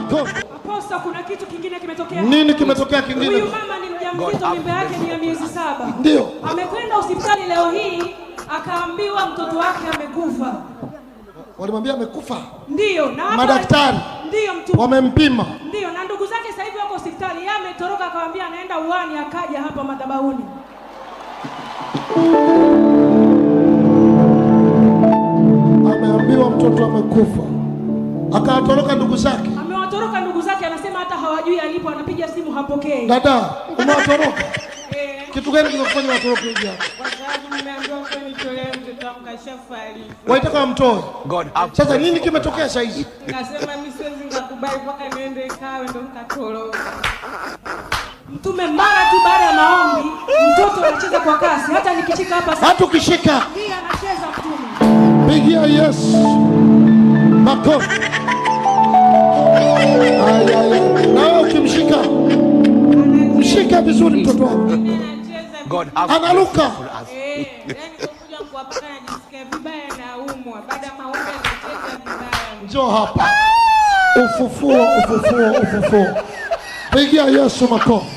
Makofi. Aposta, kuna kitu kingine kimetokea. Nini kimetokea kingine? Huyu mama ni mjamzito, mimba yake ni ya miezi 7. Ndio. Amekwenda hospitali leo hii akaambiwa mtoto wake amekufa. Walimwambia amekufa? Ndio. Na madaktari ndio mtu wamempima. Ndio, na ndugu zake sasa hivi wako hospitali. Yeye ametoroka akamwambia anaenda uani, akaja hapa madhabahuni. Ameambiwa mtoto amekufa. Akawatoroka ndugu zake. Amewatoroka ndugu zake, anasema hata hawajui alipo, anapiga simu hapokei. Dada, umewatoroka? Kitu gani kinakufanya watoroke hivi hapa? Kwa sababu nimeambiwa kwa nitolee mtoto wangu kashafariki. Waitaka mtoe. Sasa nini kimetokea sasa hivi? Nasema mimi siwezi ngakubali mpaka niende kawe ndo nikatoroka. Mtume mara tu baada ya maombi, mtoto anacheza kwa kasi. Hata nikishika hapa sasa. Hata ukishika. Ndiye anacheza mtume. Pigia Yesu makofi. Na ukimshika, mshika vizuri mtoto wako. Analuka. Yani kuja kuwapaka najisikia vibaya na umwa. Baada ya maombi anacheza vibaya. Njoo hapa. Ufufuo. Pigia Yesu makofi.